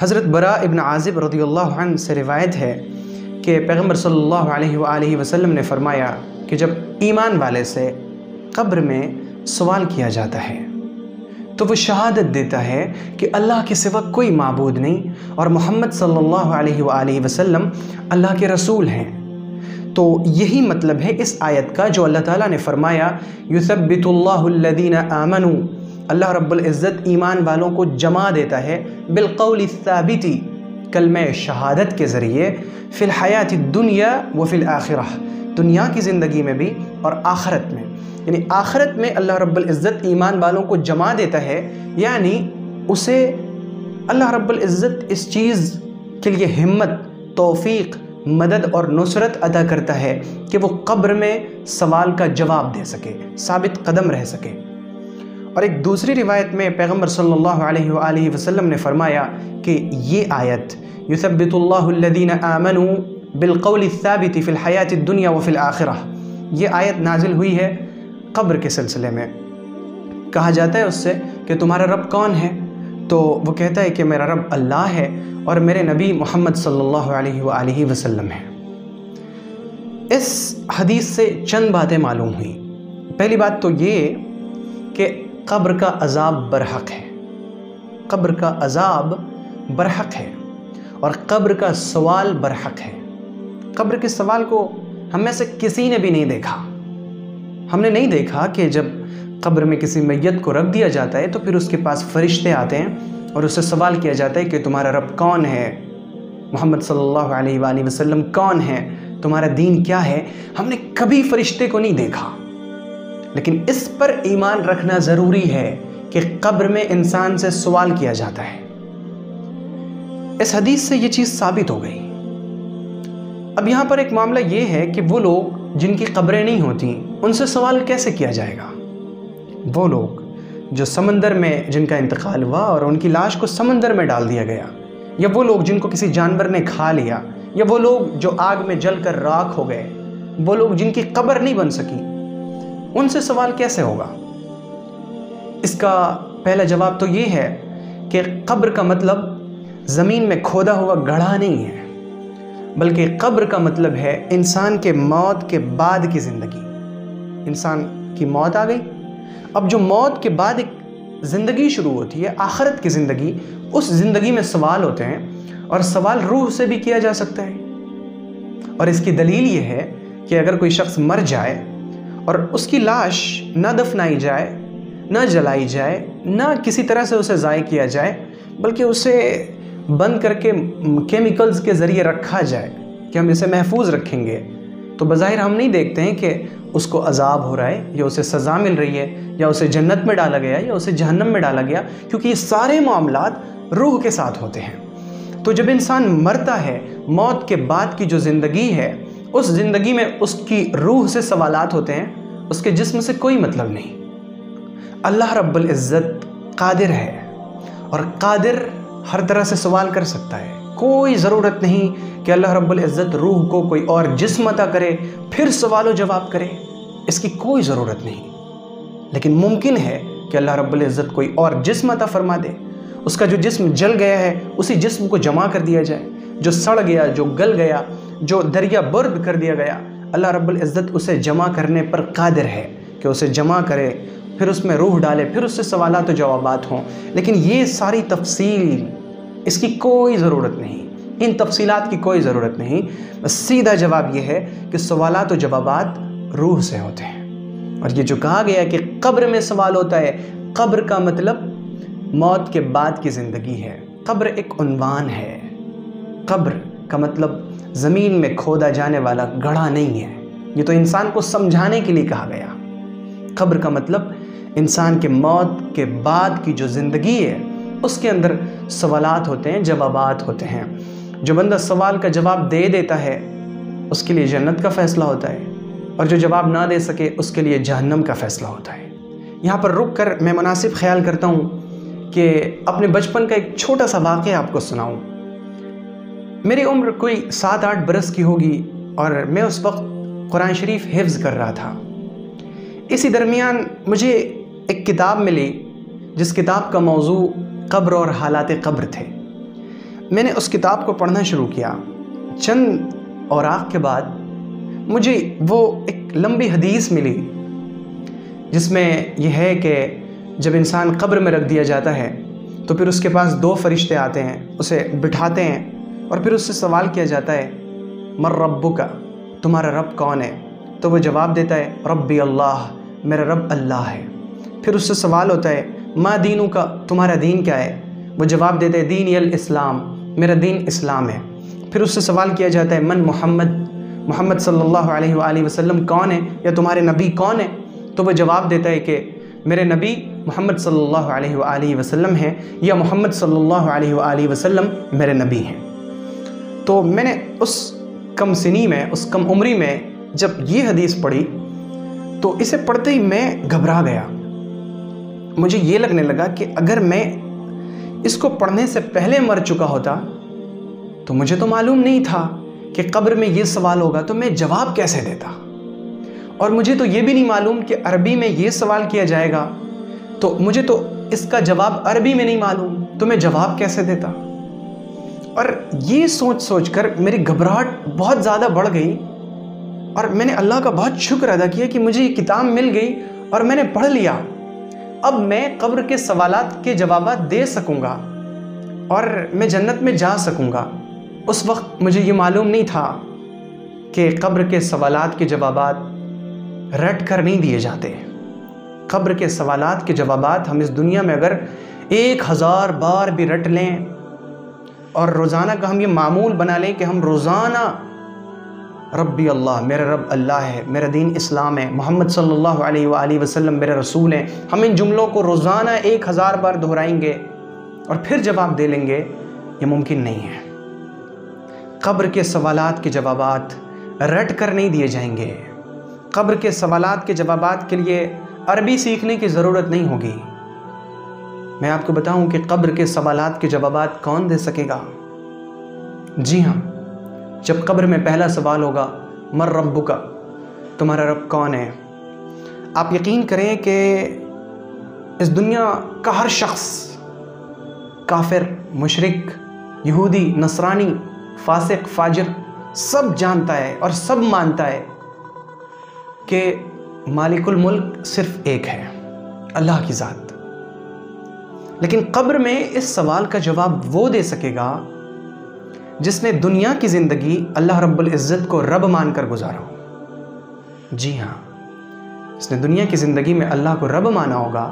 حضرت براء ابن عازب رضی اللہ عنہ سے روایت ہے کہ پیغمبر صلی اللہ علیہ وآلہ وسلم نے فرمایا کہ جب ایمان والے سے قبر میں سوال کیا جاتا ہے تو وہ شہادت دیتا ہے کہ اللہ کے سوا کوئی معبود نہیں اور محمد صلی اللہ علیہ وآلہ وسلم اللہ کے رسول ہیں، تو یہی مطلب ہے اس آیت کا جو اللہ تعالیٰ نے فرمایا یثبت اللہ الذین آمنوا، اللہ رب العزت ایمان والوں کو جمع دیتا ہے بالقول الثابت، کلمہ شہادت کے ذریعے، فی الحیات الدنیا وفی الآخرہ، دنیا کی زندگی میں بھی اور آخرت میں، یعنی آخرت میں اللہ رب العزت ایمان والوں کو جمع دیتا ہے، یعنی اسے اللہ رب العزت اس چیز کے لیے ہمت، توفیق، مدد اور نصرت عطا کرتا ہے کہ وہ قبر میں سوال کا جواب دے سکے، ثابت قدم رہ سکے۔ اور ایک دوسری روایت میں پیغمبر صلی اللہ علیہ وآلہ وسلم نے فرمایا کہ یہ آیت یثبت اللہ الذین آمنوا بالقول الثابت فی الحیات الدنیا وفی الآخرہ، یہ آیت نازل ہوئی ہے قبر کے سلسلے میں۔ کہا جاتا ہے اس سے کہ تمہارا رب کون ہے؟ تو وہ کہتا ہے کہ میرا رب اللہ ہے اور میرے نبی محمد صلی اللہ علیہ وآلہ وسلم ہے۔ اس حدیث سے چند باتیں معلوم ہوئیں۔ پہلی بات تو یہ کہ قبر کا عذاب برحق ہے، قبر کا عذاب برحق ہے اور قبر کا سوال برحق ہے۔ قبر کے سوال کو ہم میں سے کسی نے بھی نہیں دیکھا، ہم نے نہیں دیکھا کہ جب قبر میں کسی میت کو رکھ دیا جاتا ہے تو پھر اس کے پاس فرشتے آتے ہیں اور اس سے سوال کیا جاتا ہے کہ تمہارا رب کون ہے، محمد صلی اللہ علیہ وآلہ وسلم کون ہے، تمہارا دین کیا ہے۔ ہم نے کبھی فرشتے کو نہیں دیکھا، لیکن اس پر ایمان رکھنا ضروری ہے کہ قبر میں انسان سے سوال کیا جاتا ہے۔ اس حدیث سے یہ چیز ثابت ہو گئی۔ اب یہاں پر ایک معاملہ یہ ہے کہ وہ لوگ جن کی قبریں نہیں ہوتی ان سے سوال کیسے کیا جائے گا؟ وہ لوگ جو سمندر میں جن کا انتقال ہوا اور ان کی لاش کو سمندر میں ڈال دیا گیا، یا وہ لوگ جن کو کسی جانور نے کھا لیا، یا وہ لوگ جو آگ میں جل کر راکھ ہو گئے، وہ لوگ جن کی قبر نہیں بن سکی، ان سے سوال کیسے ہوگا؟ اس کا پہلا جواب تو یہ ہے کہ قبر کا مطلب زمین میں کھودا ہوا گڑھا نہیں ہے، بلکہ قبر کا مطلب ہے انسان کے موت کے بعد کی زندگی۔ انسان کی موت آ گئی، اب جو موت کے بعد ایک زندگی شروع ہوتی ہے، آخرت کی زندگی، اس زندگی میں سوال ہوتے ہیں، اور سوال روح سے بھی کیا جا سکتا ہے۔ اور اس کی دلیل یہ ہے کہ اگر کوئی شخص مر جائے اور اس کی لاش نہ دفنائی جائے، نہ جلائی جائے، نہ کسی طرح سے اسے ضائع کیا جائے، بلکہ اسے بند کر کے کیمیکلز کے ذریعے رکھا جائے کہ ہم اسے محفوظ رکھیں گے، تو بظاہر ہم نہیں دیکھتے ہیں کہ اس کو عذاب ہو رہا ہے یا اسے سزا مل رہی ہے یا اسے جنت میں ڈالا گیا یا اسے جہنم میں ڈالا گیا، کیونکہ یہ سارے معاملات روح کے ساتھ ہوتے ہیں۔ تو جب انسان مرتا ہے، موت کے بعد کی جو زندگی ہے، اس زندگی میں اس کی روح سے سوالات ہوتے ہیں، اس کے جسم سے کوئی مطلب نہیں۔ اللہ رب العزت قادر ہے، اور قادر ہر طرح سے سوال کر سکتا ہے۔ کوئی ضرورت نہیں کہ اللہ رب العزت روح کو کوئی اور جسم عطا کرے پھر سوال و جواب کرے، اس کی کوئی ضرورت نہیں۔ لیکن ممکن ہے کہ اللہ رب العزت کوئی اور جسم عطا فرما دے، اس کا جو جسم جل گیا ہے اسی جسم کو جمع کر دیا جائے، جو سڑ گیا، جو گل گیا، جو دریا برد کر دیا گیا، اللہ رب العزت اسے جمع کرنے پر قادر ہے کہ اسے جمع کرے، پھر اس میں روح ڈالے، پھر اس سے سوالات و جوابات ہوں۔ لیکن یہ ساری تفصیل، اس کی کوئی ضرورت نہیں، ان تفصیلات کی کوئی ضرورت نہیں۔ بس سیدھا جواب یہ ہے کہ سوالات و جوابات روح سے ہوتے ہیں۔ اور یہ جو کہا گیا کہ قبر میں سوال ہوتا ہے، قبر کا مطلب موت کے بعد کی زندگی ہے۔ قبر ایک عنوان ہے، قبر کا مطلب زمین میں کھودا جانے والا گڑھا نہیں ہے، یہ تو انسان کو سمجھانے کے لیے کہا گیا۔ قبر کا مطلب انسان کے موت کے بعد کی جو زندگی ہے، اس کے اندر سوالات ہوتے ہیں، جوابات ہوتے ہیں۔ جو بندہ سوال کا جواب دے دیتا ہے اس کے لیے جنت کا فیصلہ ہوتا ہے، اور جو جواب نہ دے سکے اس کے لیے جہنم کا فیصلہ ہوتا ہے۔ یہاں پر رک کر میں مناسب خیال کرتا ہوں کہ اپنے بچپن کا ایک چھوٹا سا واقعہ آپ کو سناؤں۔ میری عمر کوئی 7-8 برس کی ہوگی اور میں اس وقت قرآن شریف حفظ کر رہا تھا۔ اسی درمیان مجھے ایک کتاب ملی جس کتاب کا موضوع قبر اور حالات قبر تھے۔ میں نے اس کتاب کو پڑھنا شروع کیا۔ چند اوراق کے بعد مجھے وہ ایک لمبی حدیث ملی جس میں یہ ہے کہ جب انسان قبر میں رکھ دیا جاتا ہے تو پھر اس کے پاس 2 فرشتے آتے ہیں، اسے بٹھاتے ہیں اور پھر اس سے سوال کیا جاتا ہے من ربک، تمہارا رب کون ہے؟ تو وہ جواب دیتا ہے ربی اللہ، میرا رب اللہ ہے۔ پھر اس سے سوال ہوتا ہے ما دینک، تمہارا دین کیا ہے؟ وہ جواب دیتا ہے دینی الاسلام، میرا دین اسلام ہے۔ پھر اس سے سوال کیا جاتا ہے من محمد، محمد صلی اللہ علیہ وآلہ وسلم کون ہے یا تمہارے نبی کون ہے؟ تو وہ جواب دیتا ہے کہ میرے نبی محمد صلی اللہ علیہ وآلہ وسلم ہیں یا محمد صلی اللہ علیہ وآلہ وسلم میرے نبی ہیں۔ تو میں نے اس کم سنی میں، اس کم عمری میں جب یہ حدیث پڑھی تو اسے پڑھتے ہی میں گھبرا گیا۔ مجھے یہ لگنے لگا کہ اگر میں اس کو پڑھنے سے پہلے مر چکا ہوتا تو مجھے تو معلوم نہیں تھا کہ قبر میں یہ سوال ہوگا، تو میں جواب کیسے دیتا؟ اور مجھے تو یہ بھی نہیں معلوم کہ عربی میں یہ سوال کیا جائے گا، تو مجھے تو اس کا جواب عربی میں نہیں معلوم، تو میں جواب کیسے دیتا؟ اور یہ سوچ سوچ کر میری گھبراہٹ بہت زیادہ بڑھ گئی، اور میں نے اللہ کا بہت شکر ادا کیا کہ مجھے یہ کتاب مل گئی اور میں نے پڑھ لیا۔ اب میں قبر کے سوالات کے جوابات دے سکوں گا اور میں جنت میں جا سکوں گا۔ اس وقت مجھے یہ معلوم نہیں تھا کہ قبر کے سوالات کے جوابات رٹ کر نہیں دیے جاتے۔ قبر کے سوالات کے جوابات ہم اس دنیا میں اگر 1000 بار بھی رٹ لیں اور روزانہ کا ہم یہ معمول بنا لیں کہ ہم روزانہ ربی اللہ، میرا رب اللہ ہے، میرا دین اسلام ہے، محمد صلی اللہ علیہ وآلہ وسلم میرے رسول ہیں، ہم ان جملوں کو روزانہ 1000 بار دہرائیں گے اور پھر جواب دے لیں گے، یہ ممکن نہیں ہے۔ قبر کے سوالات کے جوابات رٹ کر نہیں دیے جائیں گے۔ قبر کے سوالات کے جوابات کے لیے عربی سیکھنے کی ضرورت نہیں ہوگی۔ میں آپ کو بتاؤں کہ قبر کے سوالات کے جوابات کون دے سکے گا؟ جی ہاں، جب قبر میں پہلا سوال ہوگا من ربک، تمہارا رب کون ہے، آپ یقین کریں کہ اس دنیا کا ہر شخص، کافر، مشرک، یہودی، نصرانی، فاسق، فاجر، سب جانتا ہے اور سب مانتا ہے کہ مالک الملک صرف ایک ہے، اللہ کی ذات۔ لیکن قبر میں اس سوال کا جواب وہ دے سکے گا جس نے دنیا کی زندگی اللہ رب العزت کو رب مان کر گزارا ہو۔ جی ہاں، جس نے دنیا کی زندگی میں اللہ کو رب مانا ہوگا،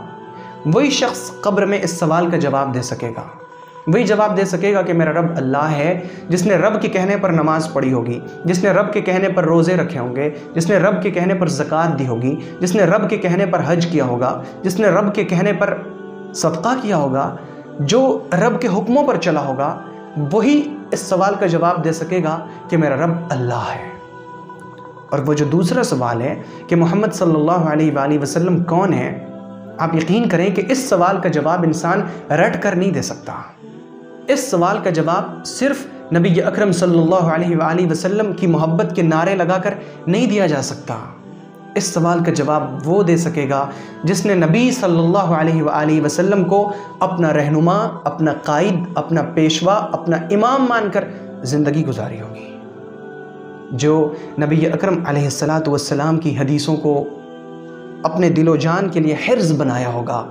وہی شخص قبر میں اس سوال کا جواب دے سکے گا۔ وہی جواب دے سکے گا کہ میرا رب اللہ ہے، جس نے رب کے کہنے پر نماز پڑھی ہوگی، جس نے رب کے کہنے پر روزے رکھے ہوں گے، جس نے رب کے کہنے پر زکوٰۃ دی ہوگی، جس نے رب کے کہنے پر حج کیا ہوگا، جس نے رب کے کہنے پر صدقہ کیا ہوگا، جو رب کے حکموں پر چلا ہوگا، وہی اس سوال کا جواب دے سکے گا کہ میرا رب اللہ ہے۔ اور وہ جو دوسرا سوال ہے کہ محمد صلی اللہ علیہ وآلہ وسلم کون ہے، آپ یقین کریں کہ اس سوال کا جواب انسان رٹ کر نہیں دے سکتا۔ اس سوال کا جواب صرف نبی اکرم صلی اللہ علیہ وآلہ وسلم کی محبت کے نعرے لگا کر نہیں دیا جا سکتا۔ اس سوال کا جواب وہ دے سکے گا جس نے نبی صلی اللہ علیہ وآلہ وسلم کو اپنا رہنما، اپنا قائد، اپنا پیشوا، اپنا امام مان کر زندگی گزاری ہوگی، جو نبی اکرم علیہ السلام کی حدیثوں کو اپنے دل و جان کے لیے حرز بنایا ہوگا،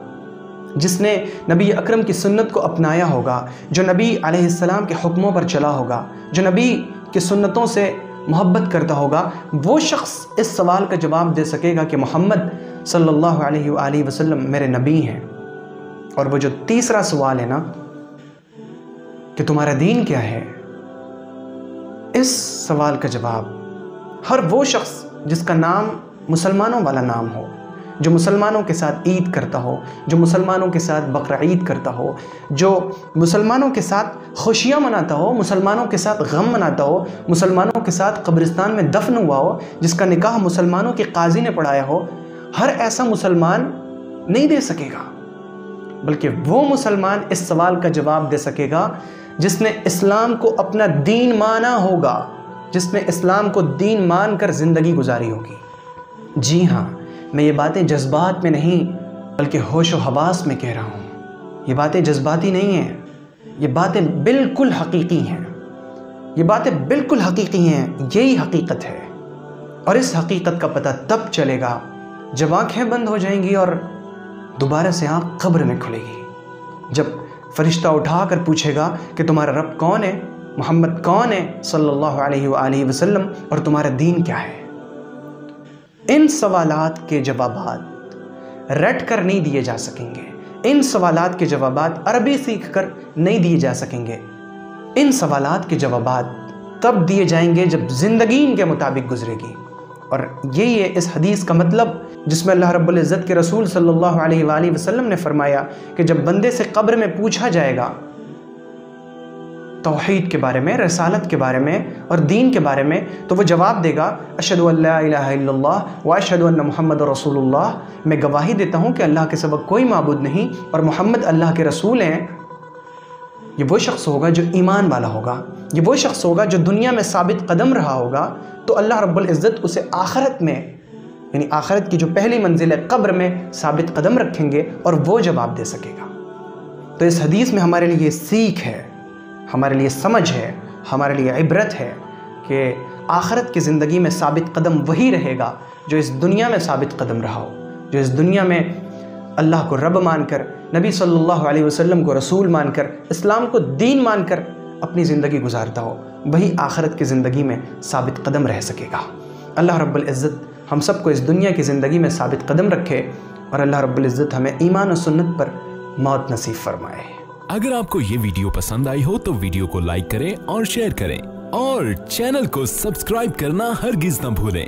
جس نے نبی اکرم کی سنت کو اپنایا ہوگا، جو نبی علیہ السلام کے حکموں پر چلا ہوگا، جو نبی کی سنتوں سے محبت کرتا ہوگا، وہ شخص اس سوال کا جواب دے سکے گا کہ محمد صلی اللہ علیہ وآلہ وسلم میرے نبی ہیں۔ اور وہ جو تیسرا سوال ہے نا کہ تمہارا دین کیا ہے، اس سوال کا جواب ہر وہ شخص جس کا نام مسلمانوں والا نام ہو، جو مسلمانوں کے ساتھ عید کرتا ہو، جو مسلمانوں کے ساتھ بقرعید کرتا ہو، جو مسلمانوں کے ساتھ خوشیاں مناتا ہو، مسلمانوں کے ساتھ غم مناتا ہو، مسلمانوں کے ساتھ قبرستان میں دفن ہوا ہو، جس کا نکاح مسلمانوں کے قاضی نے پڑھایا ہو، ہر ایسا مسلمان نہیں دے سکے گا، بلکہ وہ مسلمان اس سوال کا جواب دے سکے گا جس نے اسلام کو اپنا دین مانا ہوگا، جس نے اسلام کو دین مان کر زندگی گزاری ہوگی۔ جی ہاں، میں یہ باتیں جذبات میں نہیں بلکہ ہوش و حواس میں کہہ رہا ہوں۔ یہ باتیں جذباتی نہیں ہیں، یہ باتیں بالکل حقیقی ہیں، یہ باتیں بالکل حقیقی ہیں، یہی حقیقت ہے۔ اور اس حقیقت کا پتہ تب چلے گا جب آنکھیں بند ہو جائیں گی اور دوبارہ سے آنکھ قبر میں کھلے گی، جب فرشتہ اٹھا کر پوچھے گا کہ تمہارا رب کون ہے، محمد کون ہے صلی اللہ علیہ وآلہ وسلم، اور تمہارا دین کیا ہے۔ ان سوالات کے جوابات رٹ کر نہیں دیے جا سکیں گے، ان سوالات کے جوابات عربی سیکھ کر نہیں دیے جا سکیں گے، ان سوالات کے جوابات تب دیے جائیں گے جب زندگی ان کے مطابق گزرے گی۔ اور یہی ہے اس حدیث کا مطلب جس میں اللہ رب العزت کے رسول صلی اللہ علیہ وآلہ وسلم نے فرمایا کہ جب بندے سے قبر میں پوچھا جائے گا توحید کے بارے میں، رسالت کے بارے میں اور دین کے بارے میں، تو وہ جواب دے گا اشہدو ان لا الہ الا اللہ و اشہدو ان محمد رسول اللہ، میں گواہی دیتا ہوں کہ اللہ کے سوا کوئی معبود نہیں اور محمد اللہ کے رسول ہیں۔ یہ وہ شخص ہوگا جو ایمان والا ہوگا، یہ وہ شخص ہوگا جو دنیا میں ثابت قدم رہا ہوگا، تو اللہ رب العزت اسے آخرت میں، یعنی آخرت کی جو پہلی منزل ہے قبر میں، ثابت قدم رکھیں گے اور وہ جواب دے سکے گا۔ تو اس حدیث میں ہمارے لیے سیکھ ہے، ہمارے لیے سمجھ ہے، ہمارے لیے عبرت ہے کہ آخرت کی زندگی میں ثابت قدم وہی رہے گا جو اس دنیا میں ثابت قدم رہا ہو، جو اس دنیا میں اللہ کو رب مان کر، نبی صلی اللہ علیہ وسلم کو رسول مان کر، اسلام کو دین مان کر اپنی زندگی گزارتا ہو، وہی آخرت کی زندگی میں ثابت قدم رہ سکے گا۔ اللہ رب العزت ہم سب کو اس دنیا کی زندگی میں ثابت قدم رکھے اور اللہ رب العزت ہمیں ایمان و سنت پر موت نصیب فرمائے۔ اگر آپ کو یہ ویڈیو پسند آئی ہو تو ویڈیو کو لائک کریں اور شیئر کریں، اور چینل کو سبسکرائب کرنا ہرگز نہ بھولیں۔